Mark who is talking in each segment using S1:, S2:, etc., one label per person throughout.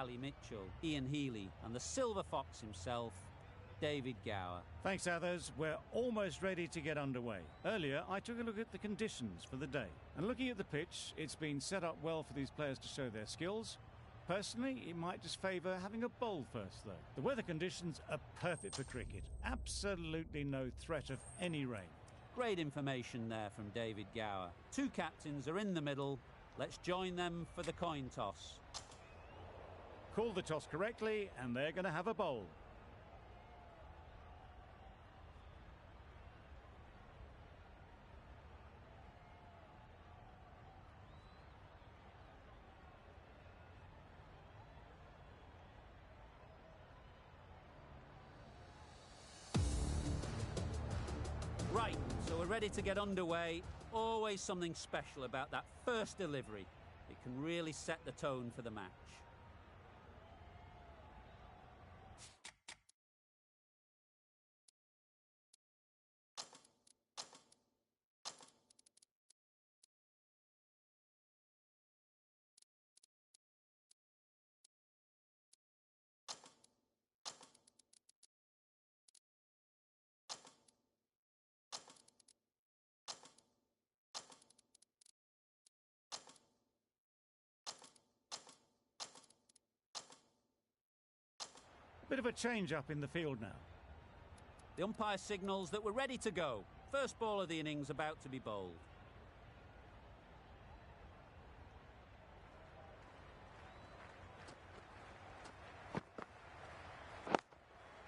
S1: Ali Mitchell, Ian Healy, and the Silver Fox himself, David Gower.
S2: Thanks, others. We're almost ready to get underway. Earlier, I took a look at the conditions for the day. And looking at the pitch, it's been set up well for these players to show their skills. Personally, it might just favour having a bowl first, though. The weather conditions are perfect for cricket. Absolutely no threat of any rain.
S1: Great information there from David Gower. Two captains are in the middle. Let's join them for the coin toss.
S2: Call the toss correctly, and they're going to have a bowl.
S1: Right, so we're ready to get underway. Always something special about that first delivery. It can really set the tone for the match.
S2: Bit of a change-up in the field now.
S1: The umpire signals that we're ready to go. First ball of the innings about to be bowled.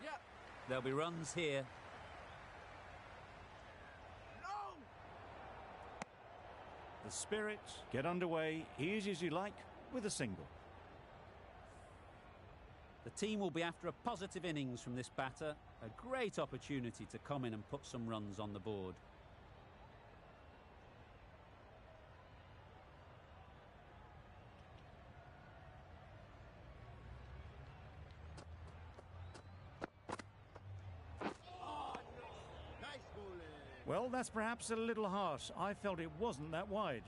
S3: Yep.
S1: There'll be runs here.
S3: No!
S2: The spirit, get underway, easy as you like, with a single.
S1: The team will be after a positive innings from this batter. A great opportunity to come in and put some runs on the board.
S3: Oh, no. Nice bowling.
S2: Well, that's perhaps a little harsh. I felt it wasn't that wide.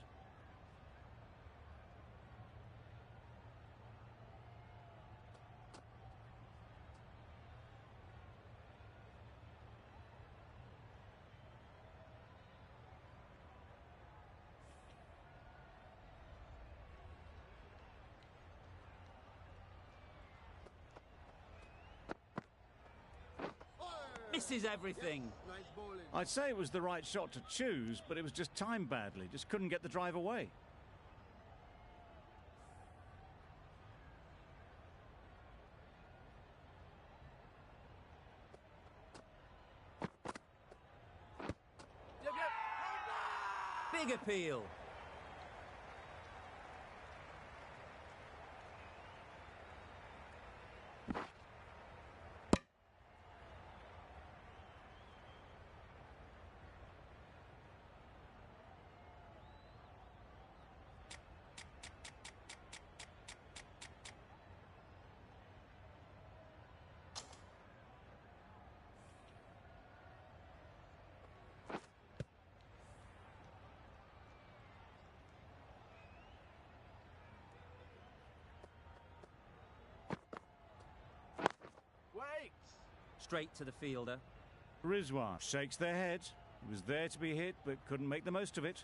S1: Misses everything.
S3: Yes, nice bowling.
S2: I'd say it was the right shot to choose, but it was just timed badly. Just couldn't get the drive away.
S3: Yep, yep.
S1: Big appeal.
S3: Wait.
S1: Straight to the fielder.
S2: Rizwan shakes their head. He was there to be hit, but couldn't make the most of it.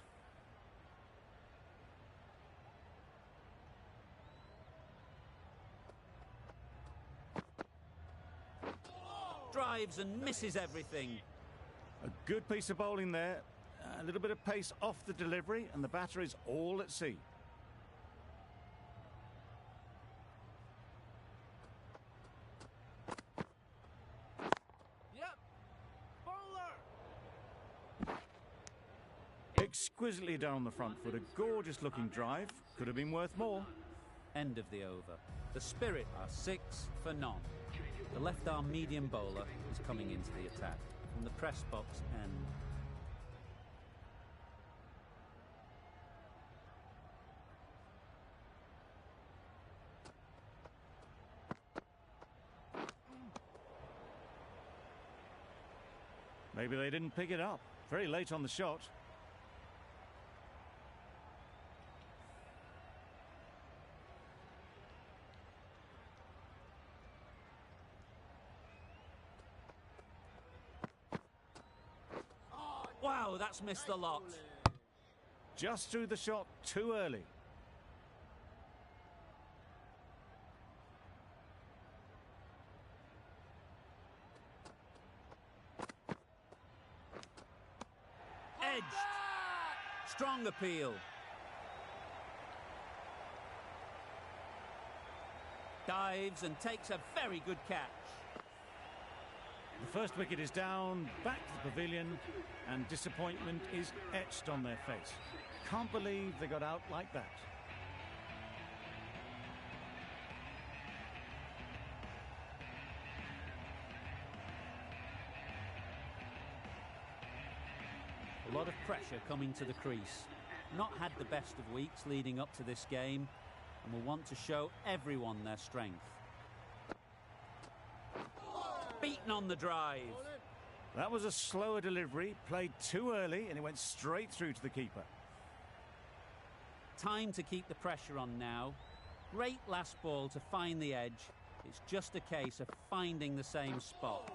S1: Drives and misses everything.
S2: A good piece of bowling there. A little bit of pace off the delivery, and the batter is all at sea.
S3: Yep. Bowler.
S2: Exquisitely down the front foot. A gorgeous looking drive. Could have been worth more.
S1: End of the over. The Spirit are 6 for none. The left-arm medium bowler is coming into the attack from the press box end.
S2: Maybe they didn't pick it up. Very late on the shot.
S1: No, that's missed the lot.
S2: Just threw the shot too early.
S1: Edged. Strong appeal. Dives and takes a very good catch.
S2: The first wicket is down, back to the pavilion, and disappointment is etched on their face. Can't believe they got out like that.
S1: A lot of pressure coming to the crease. Not had the best of weeks leading up to this game, and will want to show everyone their strength. Beaten on the drive.
S2: That was a slower delivery, played too early, and it went straight through to the keeper.
S1: Time to keep the pressure on now. Great last ball to find the edge. It's just a case of finding the same spot.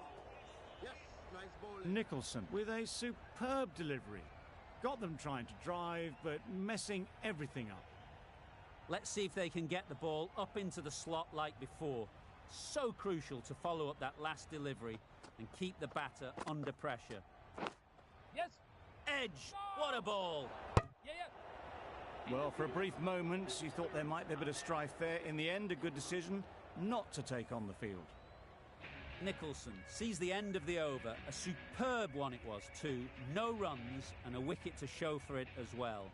S3: Yes, nice bowling.
S2: Nicholson with a superb delivery. Got them trying to drive, but messing everything up.
S1: Let's see if they can get the ball up into the slot like before. So crucial to follow up that last delivery and keep the batter under pressure.
S4: Yes.
S1: Edge. What a ball.
S4: Yeah.
S2: Well, for a brief moment, you thought there might be a bit of strife there. In the end, a good decision not to take on the field.
S1: Nicholson sees the end of the over. A superb one it was too. No runs and a wicket to show for it as well.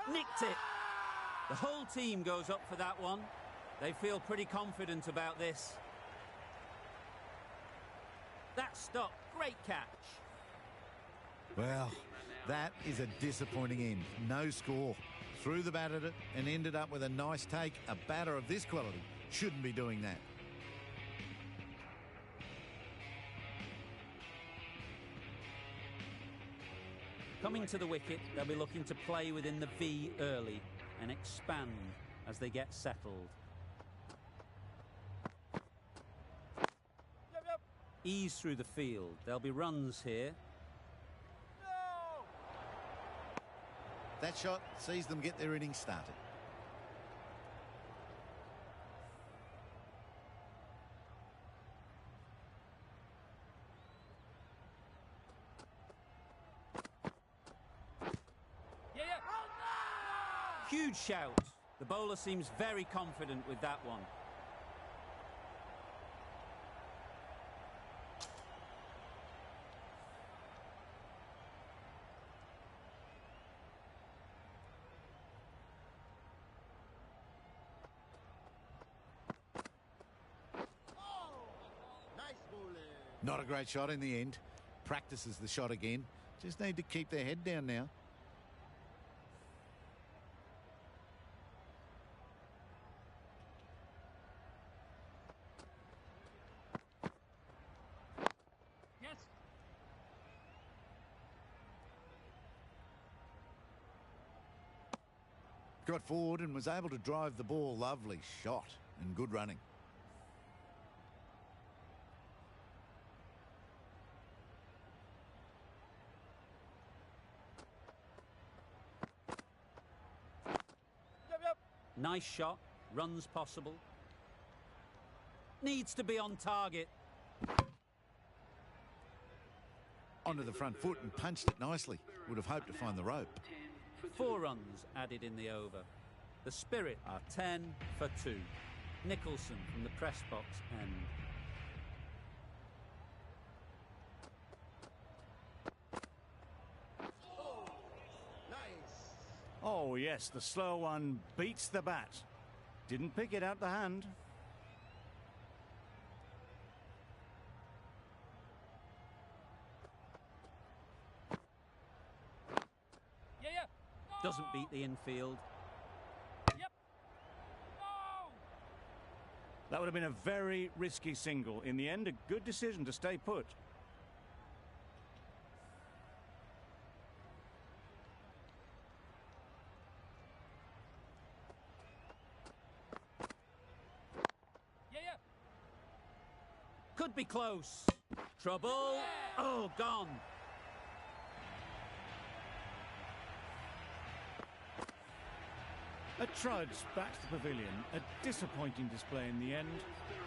S1: Nicked it. The whole team goes up for that one. They feel pretty confident about this. That stop. Great catch.
S5: Well, that is a disappointing end. No score. Threw the bat at it and ended up with a nice take. A batter of this quality shouldn't be doing that.
S1: Coming to the wicket, they'll be looking to play within the V early and expand as they get settled.
S4: Yep.
S1: Ease through the field. There'll be runs here.
S4: No.
S5: That shot sees them get their innings started.
S4: Yeah.
S1: Huge shout. The bowler seems very confident with that one.
S3: Nice bowling.
S5: Not a great shot in the end. Practices the shot again. Just need to keep their head down now.
S4: Yes.
S5: Got forward and was able to drive the ball. Lovely shot and good running.
S4: Yep.
S1: Nice shot. Runs possible. Needs to be on target.
S5: Onto the front foot and punched it nicely. Would have hoped to find the rope.
S1: 4 runs added in the over. The Spirit are 10 for 2. Nicholson from the press box end.
S3: Nice.
S2: Oh, yes, the slow one beats the bat. Didn't pick it out the hand.
S4: Yeah.
S1: Doesn't beat the infield.
S4: Yep. No.
S2: That would have been a very risky single. In the end, a good decision to stay put.
S1: Could be close. Trouble. Oh, gone.
S2: A trudge back to the pavilion. A disappointing display in the end.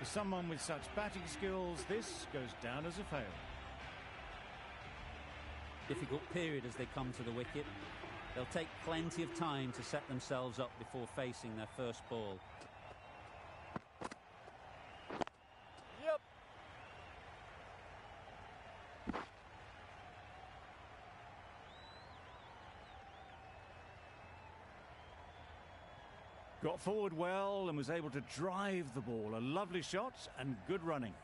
S2: For someone with such batting skills, this goes down as a fail.
S1: Difficult period as they come to the wicket. They'll take plenty of time to set themselves up before facing their first ball.
S4: Yep.
S2: Got forward well and was able to drive the ball. A lovely shot and good running.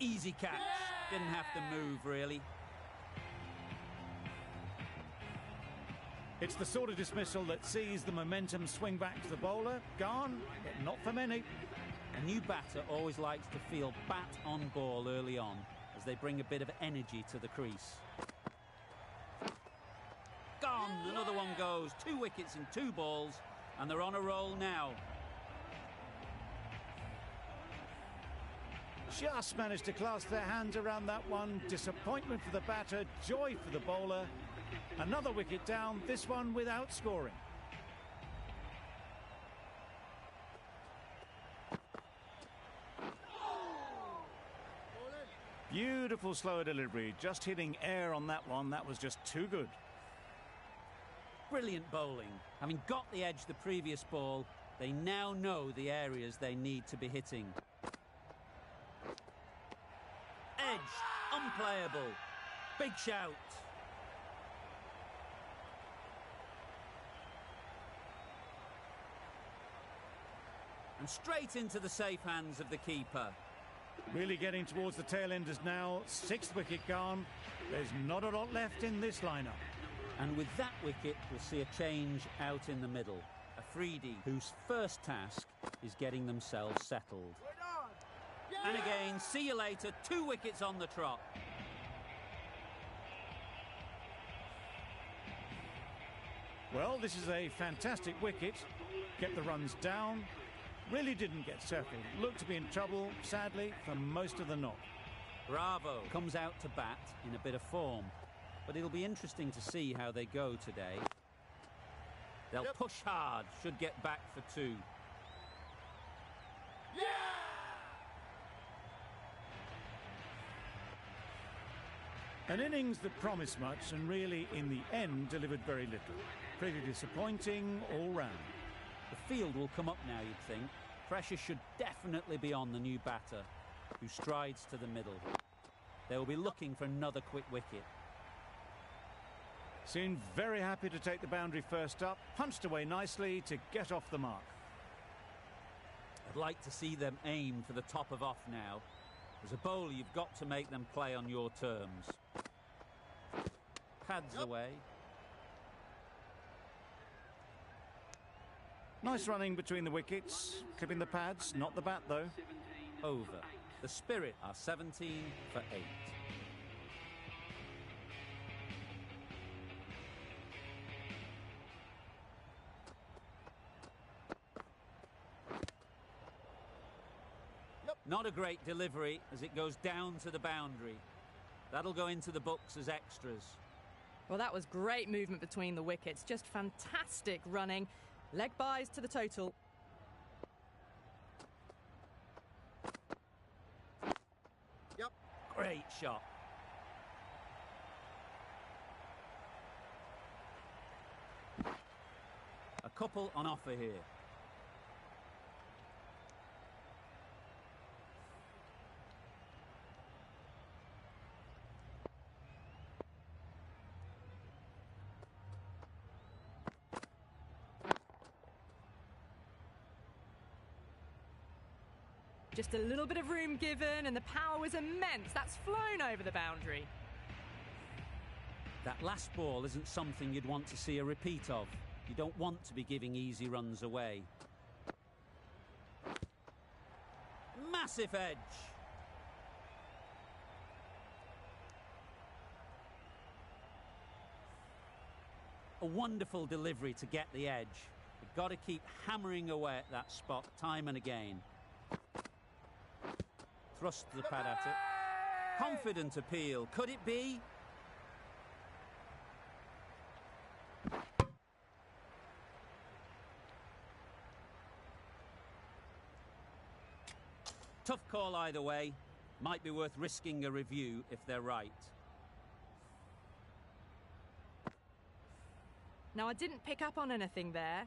S1: Easy catch. Didn't have to move, really.
S2: It's the sort of dismissal that sees the momentum swing back to the bowler. Gone, but not for many.
S1: A new batter always likes to feel bat on ball early on as they bring a bit of energy to the crease. Gone. Another one goes. 2 wickets in 2 balls, and they're on a roll now.
S2: Just managed to clasp their hands around that one. Disappointment for the batter, joy for the bowler. Another wicket down, this one without scoring. Beautiful slower delivery, just hitting air on that one. That was just too good.
S1: Brilliant bowling. Having got the edge the previous ball, they now know the areas they need to be hitting. Edge, unplayable. Big shout. And straight into the safe hands of the keeper.
S2: Really getting towards the tail enders now. 6th wicket gone. There's not a lot left in this lineup.
S1: And with that wicket, we'll see a change out in the middle. Afridi, whose first task is getting themselves settled. And again, see you later, 2 wickets on the trot.
S2: Well, this is a fantastic wicket. Get the runs down. Really didn't get settled. Looked to be in trouble, sadly, for most of the knock.
S1: Bravo comes out to bat in a bit of form. But it'll be interesting to see how they go today. They'll push hard, should get back for 2.
S2: An innings that promised much and really, in the end, delivered very little. Pretty disappointing all round.
S1: The field will come up now, you'd think. Pressure should definitely be on the new batter, who strides to the middle. They will be looking for another quick wicket.
S2: Seemed very happy to take the boundary first up, punched away nicely to get off the mark.
S1: I'd like to see them aim for the top of off now. As a bowler, you've got to make them play on your terms. Pads away.
S2: Nice running between the wickets, clipping the pads, not the bat though.
S1: Over. The Spirit are 17 for 8. Not a great delivery as it goes down to the boundary. That'll go into the books as extras.
S6: Well, that was great movement between the wickets. Just fantastic running. Leg byes to the total.
S1: Great shot. A couple on offer here.
S6: Just a little bit of room given and the power was immense. That's flown over the boundary.
S1: That last ball isn't something you'd want to see a repeat of. You don't want to be giving easy runs away. Massive edge. A wonderful delivery to get the edge. You've got to keep hammering away at that spot time and again. Thrust the pad at it. Confident appeal. Could it be? Tough call either way. Might be worth risking a review if they're right.
S6: Now, I didn't pick up on anything there.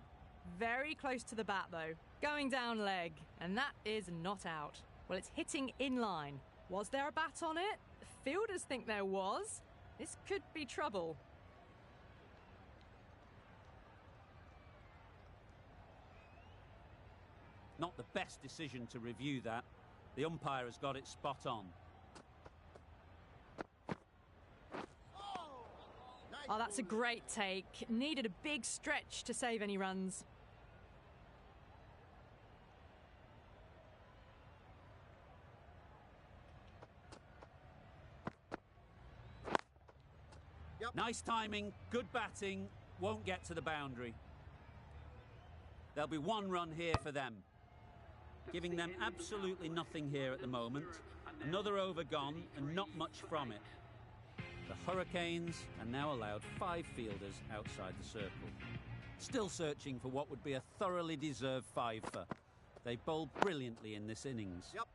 S6: Very close to the bat, though. Going down leg, and that is not out. Well, it's hitting in line. Was there a bat on it? The fielders think there was. This could be trouble.
S1: Not the best decision to review that. The umpire has got it spot on.
S6: Oh, that's a great take. Needed a big stretch to save any runs.
S3: Yep.
S1: Nice timing, good batting, won't get to the boundary. There'll be one run here for them. Giving them absolutely nothing here at the moment. Another over gone and not much from it. The Hurricanes are now allowed 5 fielders outside the circle. Still searching for what would be a thoroughly deserved fiver. They bowled brilliantly in this innings.
S3: Yep.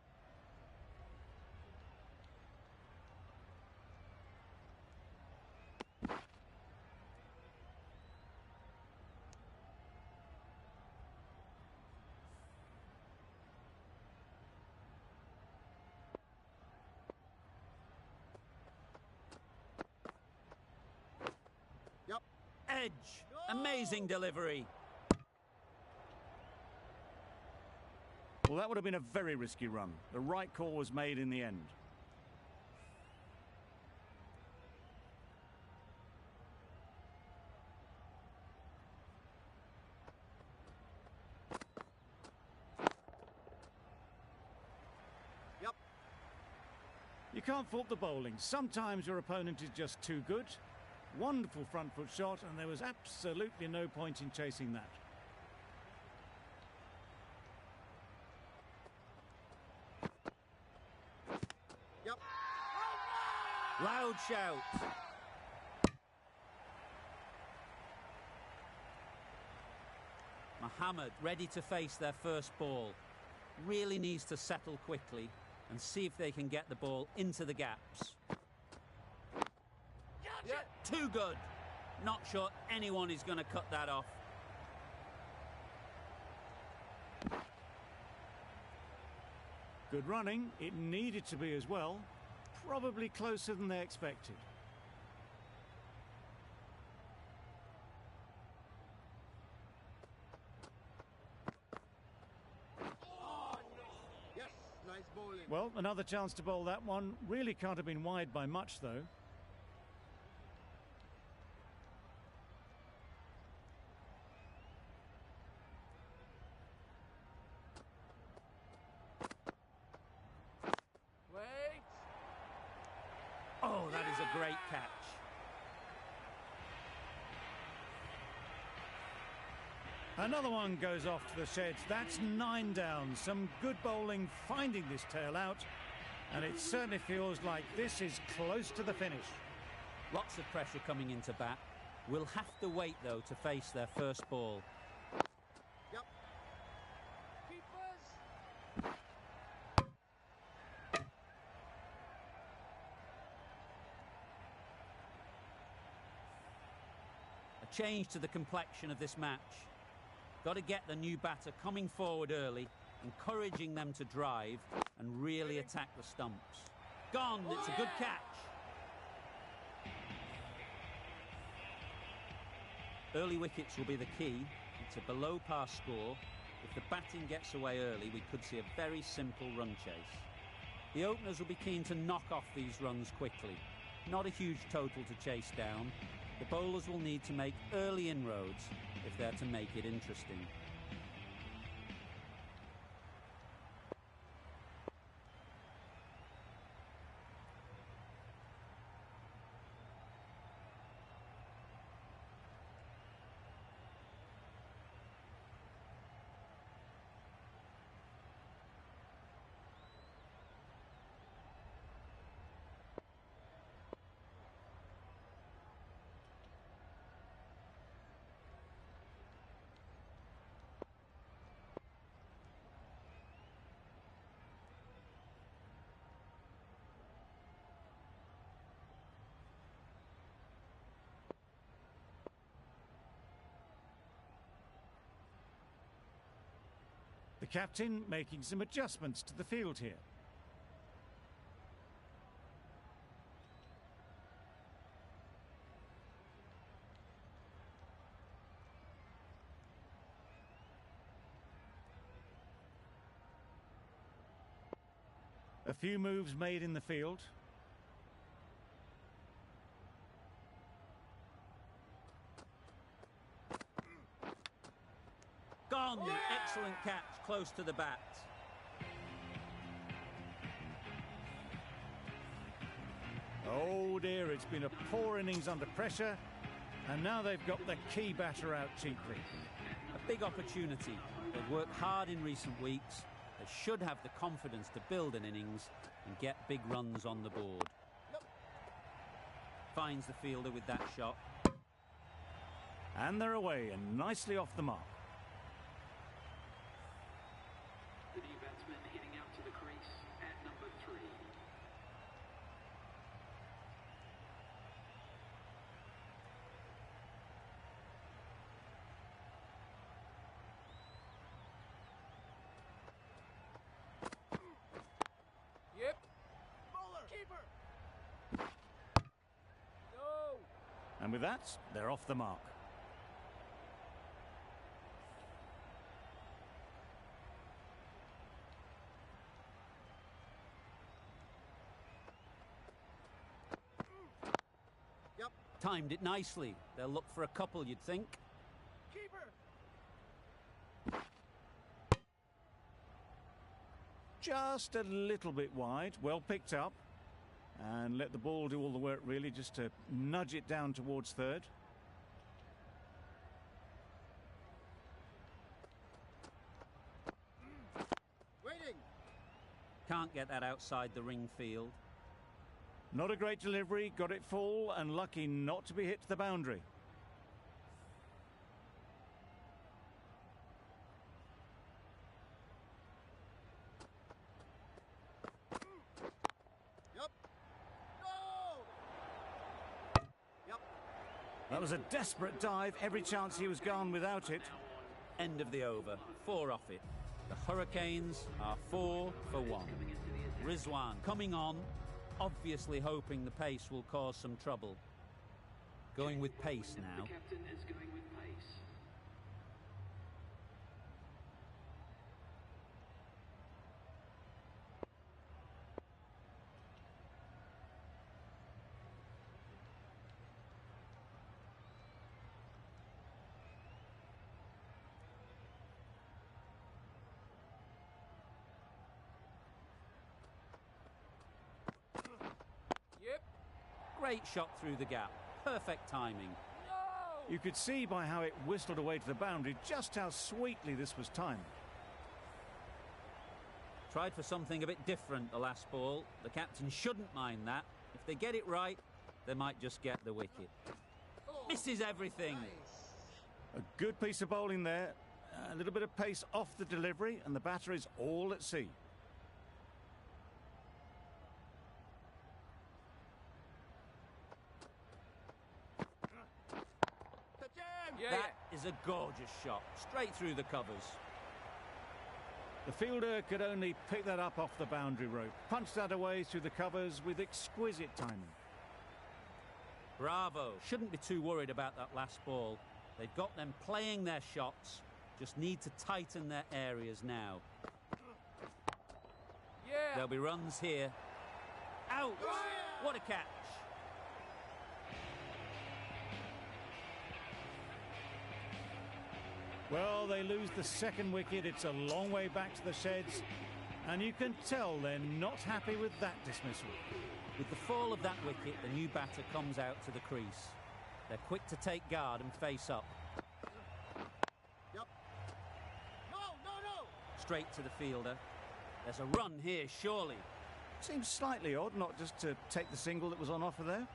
S1: Edge. Amazing delivery.
S2: Well, that would have been a very risky run. The right call was made in the end.
S3: Yep.
S2: You can't fault the bowling. Sometimes your opponent is just too good. Wonderful front foot shot, and there was absolutely no point in chasing that.
S3: Yep.
S1: Loud shout. Mohammed ready to face their first ball. Really needs to settle quickly and see if they can get the ball into the gaps. Too good. Not sure anyone is going to cut that off.
S2: Good running. It needed to be as well. Probably closer than they expected.
S3: Yes, nice bowling.
S2: Well, another chance to bowl that one. Really can't have been wide by much, though.
S1: Oh, that is a great catch.
S2: Another one goes off to the sheds. That's 9 down. Some good bowling finding this tail out. And it certainly feels like this is close to the finish.
S1: Lots of pressure coming into bat. We'll have to wait, though, to face their first ball.
S3: Yep.
S1: A change to the complexion of this match. Got to get the new batter coming forward early, encouraging them to drive and really attack the stumps. Gone, it's a good catch. Early wickets will be the key. It's a below par score. If the batting gets away early, we could see a very simple run chase. The openers will be keen to knock off these runs quickly. Not a huge total to chase down. The bowlers will need to make early inroads if they're to make it interesting.
S2: The captain making some adjustments to the field here. A few moves made in the field.
S1: Gone! Excellent catch, close to the bat.
S2: Oh dear, it's been a poor innings under pressure, and now they've got the key batter out cheaply.
S1: A big opportunity. They've worked hard in recent weeks. They should have the confidence to build an innings and get big runs on the board. Finds the fielder with that shot.
S2: And they're away and nicely off the mark.
S7: The new batsman heading out to the crease at number 3.
S4: Yep. Bowler. Keeper. No.
S2: And with that, they're off the mark.
S3: Yep.
S1: Timed it nicely. They'll look for a couple, you'd think.
S4: Keeper.
S2: Just a little bit wide, well picked up. And let the ball do all the work really, just to nudge it down towards third.
S3: Waiting.
S1: Can't get that outside the ring field.
S2: Not a great delivery, got it full and lucky not to be hit to the boundary.
S3: Yep. No. Yep.
S2: That was a desperate dive, every chance he was gone without it.
S1: End of the over. 4 off it. The Hurricanes are 4 for 1. Rizwan coming on, obviously hoping the pace will cause some trouble. Going with pace now.
S7: The captain is going with pace.
S4: Yep.
S1: Great shot through the gap. Perfect timing.
S4: No.
S2: You could see by how it whistled away to the boundary just how sweetly this was timed.
S1: Tried for something a bit different the last ball. The captain shouldn't mind that. If they get it right, they might just get the wicket. Misses everything.
S3: Nice.
S2: A good piece of bowling there. A little bit of pace off the delivery and the batter is all at sea.
S4: Yeah.
S1: That is a gorgeous shot. Straight through the covers.
S2: The fielder could only pick that up off the boundary rope. Punched that away through the covers with exquisite timing.
S1: Bravo. Shouldn't be too worried about that last ball. They've got them playing their shots. Just need to tighten their areas now.
S4: Yeah.
S1: There'll be runs here. Out! What a catch.
S2: Well, they lose the second wicket. It's a long way back to the sheds. And you can tell they're not happy with that dismissal.
S1: With the fall of that wicket, the new batter comes out to the crease. They're quick to take guard and face up.
S3: Yep. No, no, no.
S1: Straight to the fielder. There's a run here, surely.
S2: Seems slightly odd not just to take the single that was on offer there.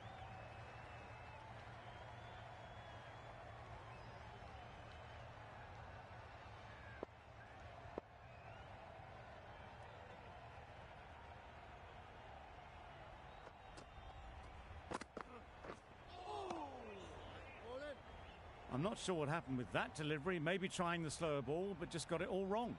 S3: Bowling.
S2: I'm not sure what happened with that delivery. Maybe trying the slower ball, but just got it all wrong.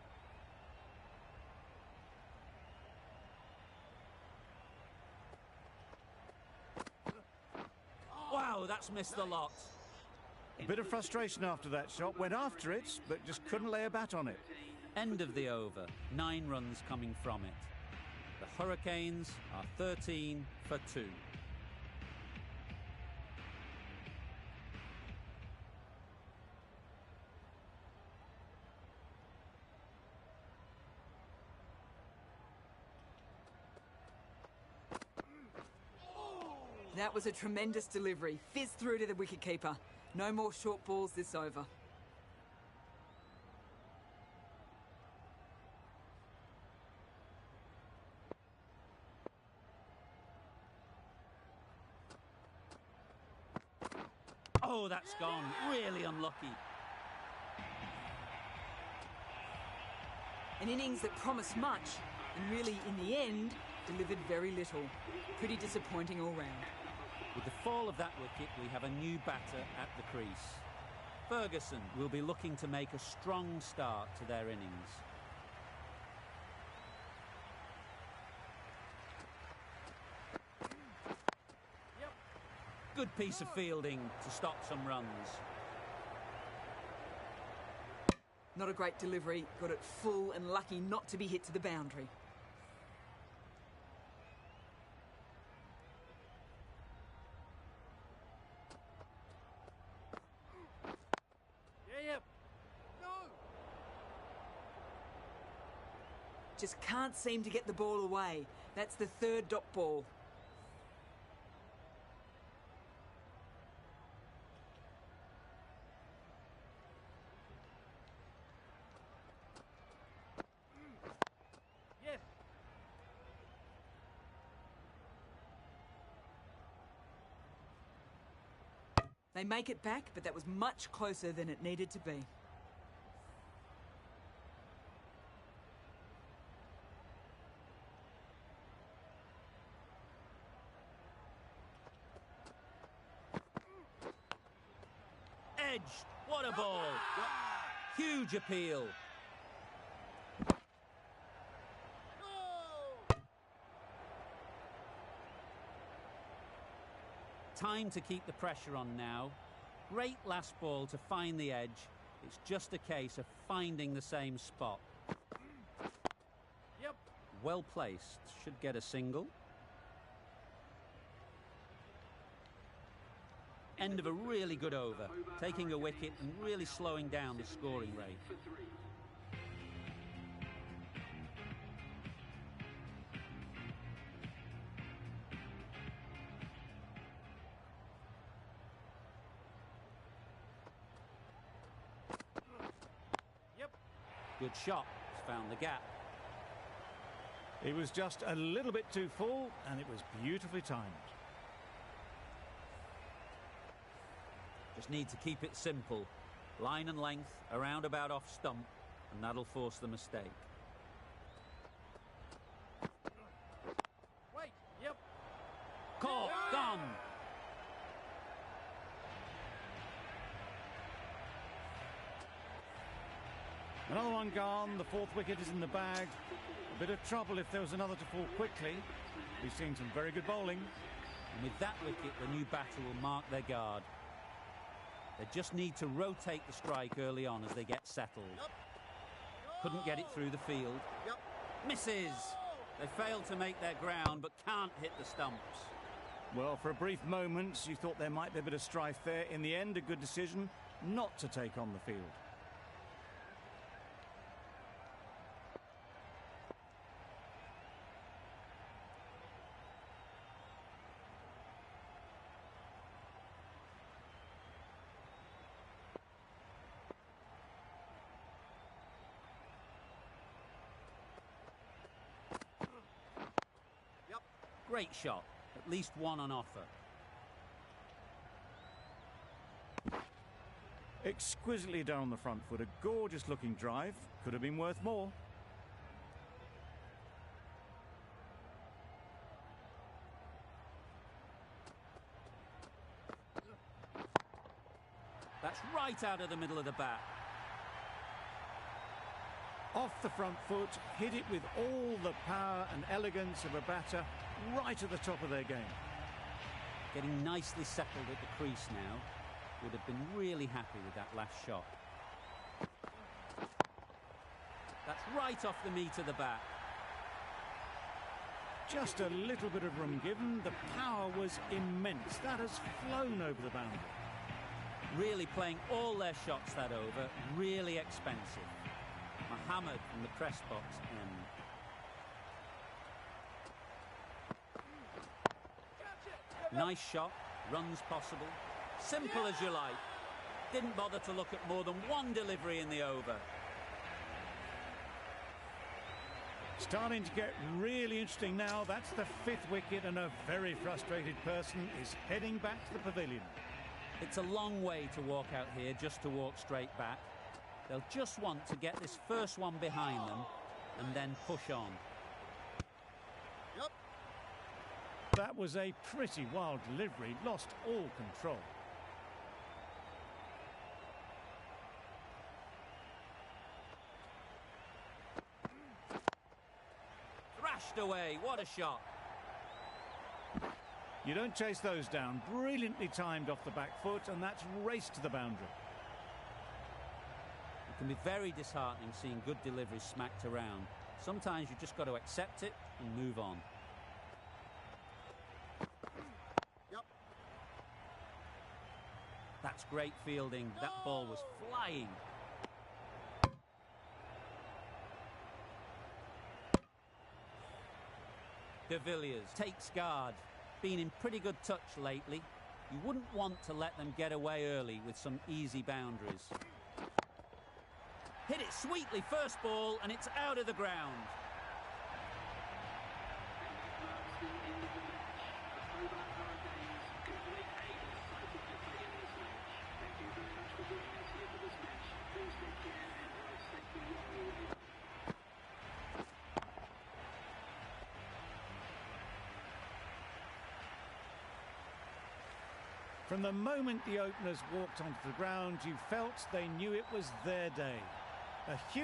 S1: that's missed the lot.
S2: A bit of frustration after that shot. Went after it, but just couldn't lay a bat on it.
S1: End of the over. 9 runs coming from it. The Hurricanes are 13 for 2.
S8: That was a tremendous delivery. Fizzed through to the wicketkeeper. No more short balls this over.
S1: Oh, that's gone. Really unlucky.
S8: An innings that promised much, and really, in the end, delivered very little. Pretty disappointing all round.
S1: With the fall of that wicket, we have a new batter at the crease. Ferguson will be looking to make a strong start to their innings. Good piece of fielding to stop some runs.
S8: Not a great delivery. Got it full and lucky not to be hit to the boundary. Just can't seem to get the ball away. That's the 3rd dot ball.
S4: Yes.
S8: They make it back, but that was much closer than it needed to be.
S1: Edged. What a ball. Huge appeal. Time to keep the pressure on now. Great last ball to find the edge. It's just a case of finding the same spot.
S4: Yep.
S1: Well placed. Should get a single. End of a really good over. Taking a wicket and really slowing down the scoring rate.
S4: Yep.
S1: Good shot. He's found the gap.
S2: It was just a little bit too full, and it was beautifully timed.
S1: Just need to keep it simple. Line and length, around about off stump, and that'll force the mistake.
S4: Wait. Yep.
S1: Caught, gone.
S2: Another one gone. The 4th wicket is in the bag. A bit of trouble if there was another to fall quickly. We've seen some very good bowling.
S1: And with that wicket, the new batter will mark their guard. They just need to rotate the strike early on as they get settled. Couldn't get it through the field.
S3: Yep.
S1: Misses! They failed to make their ground, but can't hit the stumps.
S2: Well, for a brief moment, you thought there might be a bit of strife there. In the end, a good decision not to take on the field.
S1: Great shot. At least one on offer.
S2: Exquisitely done on the front foot. A gorgeous looking drive. Could have been worth more.
S1: That's right out of the middle of the bat.
S2: Off the front foot, hit it with all the power and elegance of a batter right at the top of their game.
S1: Getting nicely settled at the crease now. Would have been really happy with that last shot. That's right off the meat of the bat.
S2: Just a little bit of room given. The power was immense. That has flown over the boundary.
S1: Really playing all their shots that over. Really expensive. Mohammed from the press box end. Nice shot. Runs possible. Simple as you like. Didn't bother to look at more than one delivery in the over.
S2: Starting to get really interesting now. That's the 5th wicket, and a very frustrated person is heading back to the pavilion.
S1: It's a long way to walk out here just to walk straight back. They'll just want to get this first one behind them and then push on.
S3: Yep.
S2: That was a pretty wild delivery. Lost all control.
S1: Thrashed away. What a shot.
S2: You don't chase those down. Brilliantly timed off the back foot, and that's raced to the boundary.
S1: It can be very disheartening seeing good deliveries smacked around. Sometimes you just got to accept it and move on.
S3: Yep.
S1: That's great fielding. That ball was flying. De Villiers takes guard. Been in pretty good touch lately. You wouldn't want to let them get away early with some easy boundaries. Hit it sweetly first ball, and it's out of the ground.
S2: From the moment the openers walked onto the ground, you felt they knew it was their day. A huge